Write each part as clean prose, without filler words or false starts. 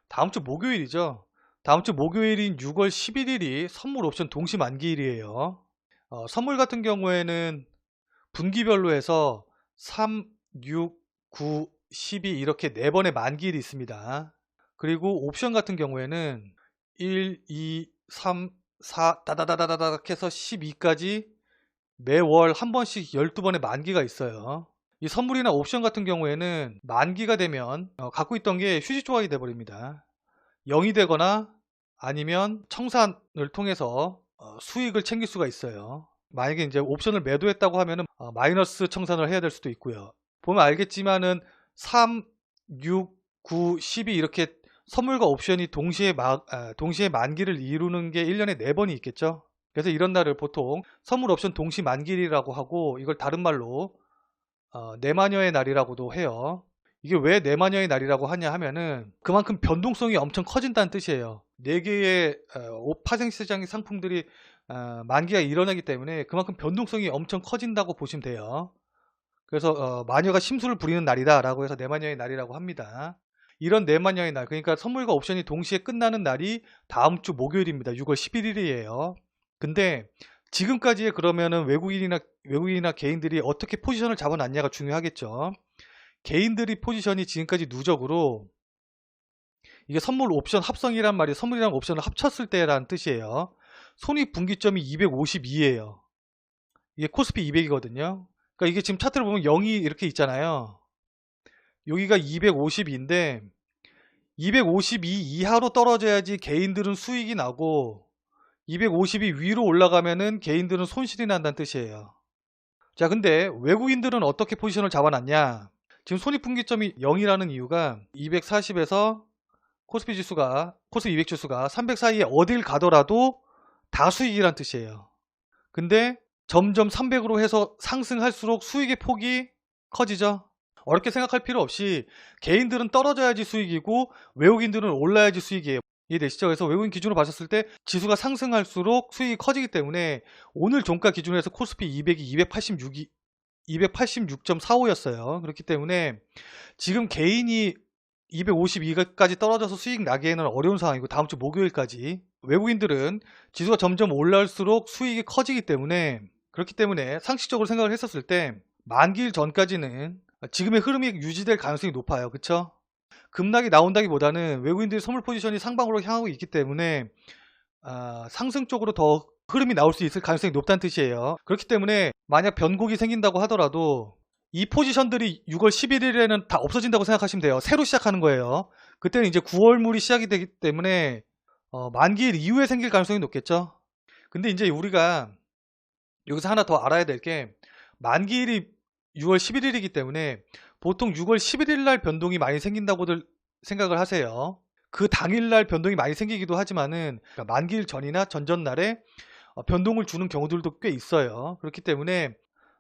다음 주 목요일이죠. 다음 주 목요일인 6월 11일이 선물 옵션 동시 만기일이에요. 선물 같은 경우에는 분기별로 해서 3, 6, 9, 12 이렇게 4번의 만기일이 있습니다. 그리고 옵션 같은 경우에는 1, 2, 3, 4 다다다다닥 해서 12까지 매월 한 번씩 12번의 만기가 있어요. 이 선물이나 옵션 같은 경우에는 만기가 되면 갖고 있던 게 휴지 조각이 돼버립니다. 0이 되거나 아니면 청산을 통해서 수익을 챙길 수가 있어요. 만약에 이제 옵션을 매도했다고 하면은 마이너스 청산을 해야 될 수도 있고요. 보면 알겠지만은 3, 6, 9, 12 이렇게 선물과 옵션이 동시에 만기를 이루는 게 1년에 4번이 있겠죠. 그래서 이런 날을 보통 선물 옵션 동시 만기일이라고 하고, 이걸 다른 말로 내마녀의 날이라고도 해요. 이게 왜 내마녀의 날이라고 하냐 하면은 그만큼 변동성이 엄청 커진다는 뜻이에요. 4개의 파생시장의 상품들이 만기가 일어나기 때문에 그만큼 변동성이 엄청 커진다고 보시면 돼요. 그래서 마녀가 심술을 부리는 날이다 라고 해서 내마녀의 날이라고 합니다. 이런 내마녀의 날, 그러니까 선물과 옵션이 동시에 끝나는 날이 다음 주 목요일입니다. 6월 11일이에요. 근데 지금까지의 그러면은 외국인이나 개인들이 어떻게 포지션을 잡아놨냐가 중요하겠죠. 개인들이 포지션이 지금까지 누적으로, 이게 선물 옵션 합성이란 말이 선물이랑 옵션을 합쳤을 때라는 뜻이에요. 손익분기점이 252예요. 이게 코스피 200이거든요. 그러니까 이게 지금 차트를 보면 0이 이렇게 있잖아요. 여기가 252인데 252 이하로 떨어져야지 개인들은 수익이 나고, 252 위로 올라가면은 개인들은 손실이 난다는 뜻이에요. 자, 근데 외국인들은 어떻게 포지션을 잡아놨냐? 지금 손익분기점이 0이라는 이유가 240에서 코스피 200 지수가 300 사이에 어딜 가더라도 다 수익이란 뜻이에요. 근데 점점 300으로 해서 상승할수록 수익의 폭이 커지죠. 어렵게 생각할 필요 없이 개인들은 떨어져야지 수익이고 외국인들은 올라야지 수익이에요. 이해되시죠? 그래서 외국인 기준으로 봤었을 때 지수가 상승할수록 수익이 커지기 때문에 오늘 종가 기준으로 해서 코스피 200이 286.45였어요. 그렇기 때문에 지금 개인이 252까지 떨어져서 수익 나기에는 어려운 상황이고, 다음 주 목요일까지 외국인들은 지수가 점점 올라올수록 수익이 커지기 때문에, 그렇기 때문에 상식적으로 생각을 했었을 때 만기일 전까지는 지금의 흐름이 유지될 가능성이 높아요. 그쵸? 급락이 나온다기보다는 외국인들이 선물 포지션이 상방으로 향하고 있기 때문에 상승 쪽으로 더 흐름이 나올 수 있을 가능성이 높다는 뜻이에요. 그렇기 때문에 만약 변곡이 생긴다고 하더라도 이 포지션들이 6월 11일에는 다 없어진다고 생각하시면 돼요. 새로 시작하는 거예요. 그때는 이제 9월물이 시작이 되기 때문에 만기일 이후에 생길 가능성이 높겠죠. 근데 이제 우리가 여기서 하나 더 알아야 될 게, 만기일이 6월 11일이기 때문에 보통 6월 11일 날 변동이 많이 생긴다고들 생각을 하세요. 그 당일날 변동이 많이 생기기도 하지만은 만기일 전이나 전전날에 변동을 주는 경우들도 꽤 있어요. 그렇기 때문에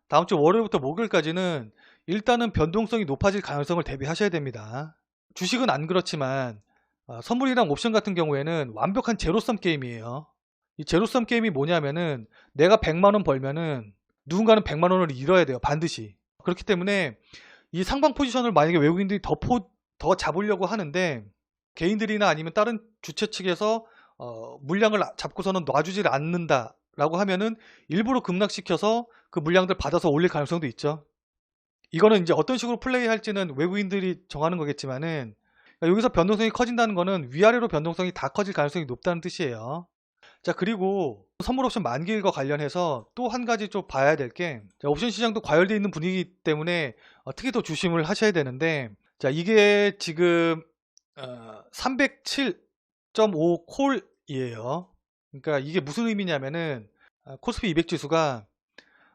다음 주 월요일부터 목요일까지는 일단은 변동성이 높아질 가능성을 대비하셔야 됩니다. 주식은 안 그렇지만 선물이랑 옵션 같은 경우에는 완벽한 제로섬 게임이에요. 이 제로섬 게임이 뭐냐면은 내가 100만원 벌면은 누군가는 100만원을 잃어야 돼요. 반드시. 그렇기 때문에 이 상방 포지션을 만약에 외국인들이 더 잡으려고 하는데 개인들이나 아니면 다른 주체 측에서 물량을 잡고서는 놔주질 않는다 라고 하면은 일부러 급락시켜서 그 물량들 받아서 올릴 가능성도 있죠. 이거는 이제 어떤 식으로 플레이할지는 외국인들이 정하는 거겠지만은, 여기서 변동성이 커진다는 거는 위아래로 변동성이 다 커질 가능성이 높다는 뜻이에요. 자, 그리고 선물 옵션 만기일과 관련해서 또 한 가지 좀 봐야 될 게, 옵션 시장도 과열되어 있는 분위기이기 때문에 특히 더 조심을 하셔야 되는데, 자, 이게 지금 307.5 콜이에요. 그러니까 이게 무슨 의미냐면은 코스피 200 지수가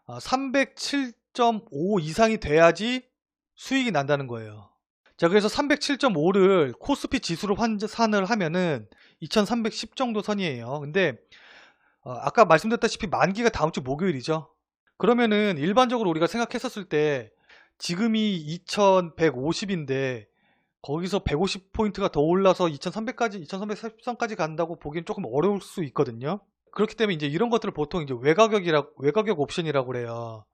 307.5 이상이 돼야지 수익이 난다는 거예요. 자, 그래서 307.5를 코스피 지수로 환산을 하면은 2310 정도 선이에요. 근데 아까 말씀드렸다시피 만기가 다음 주 목요일이죠. 그러면은 일반적으로 우리가 생각했었을 때 지금이 2150인데 거기서 150포인트가 더 올라서 2330선까지 간다고 보기엔 조금 어려울 수 있거든요. 그렇기 때문에 이제 이런 것들을 보통 이제 외가격 옵션이라고 그래요.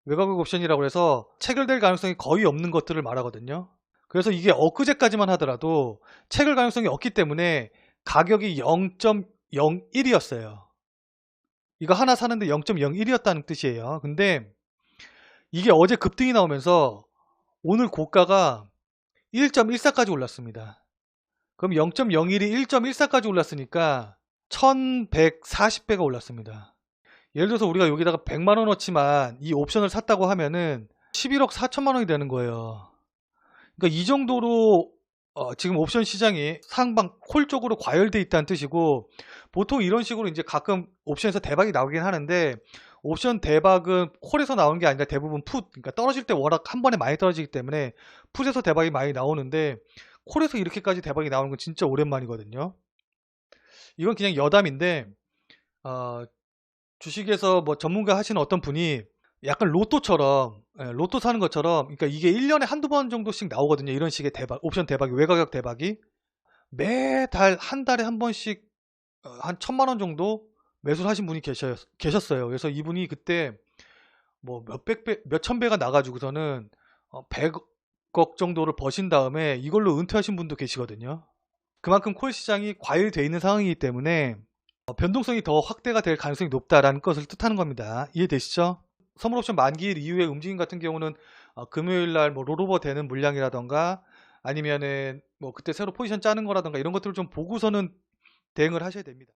외가격 옵션이라고 해서 체결될 가능성이 거의 없는 것들을 말하거든요. 그래서 이게 엊그제까지만 하더라도 체결 가능성이 없기 때문에 가격이 0.01이었어요. 이거 하나 사는데 0.01이었다는 뜻이에요. 근데 이게 어제 급등이 나오면서 오늘 고가가 1.14까지 올랐습니다. 그럼 0.01이 1.14까지 올랐으니까 1140배가 올랐습니다. 예를 들어서 우리가 여기다가 100만원어치만 이 옵션을 샀다고 하면은 11억 4천만원이 되는 거예요. 그러니까 이 정도로 지금 옵션 시장이 상방 콜 쪽으로 과열돼 있다는 뜻이고, 보통 이런 식으로 이제 가끔 옵션에서 대박이 나오긴 하는데, 옵션 대박은 콜에서 나오는 게 아니라 대부분 풋, 그러니까 떨어질 때 워낙 한 번에 많이 떨어지기 때문에 풋에서 대박이 많이 나오는데, 콜에서 이렇게까지 대박이 나오는 건 진짜 오랜만이거든요. 이건 그냥 여담인데, 어, 주식에서 뭐 전문가 하시는 어떤 분이 약간 로또처럼, 로또 사는 것처럼, 그러니까 이게 1년에 한두 번 정도씩 나오거든요. 이런 식의 대박, 옵션 대박이, 외가격 대박이. 매달 한 달에 한 번씩 한 1,000만 원 정도 매수를 하신 분이 계셨어요. 그래서 이분이 그때 뭐 몇백 배, 몇천 배가 나가지고서는 100억 정도를 버신 다음에 이걸로 은퇴하신 분도 계시거든요. 그만큼 콜 시장이 과열되어 있는 상황이기 때문에 변동성이 더 확대가 될 가능성이 높다라는 것을 뜻하는 겁니다. 이해되시죠? 선물옵션 만기일 이후의 움직임 같은 경우는 금요일 날 뭐 롤오버 되는 물량이라던가 아니면은 뭐 그때 새로 포지션 짜는 거라던가 이런 것들을 좀 보고서는 대응을 하셔야 됩니다.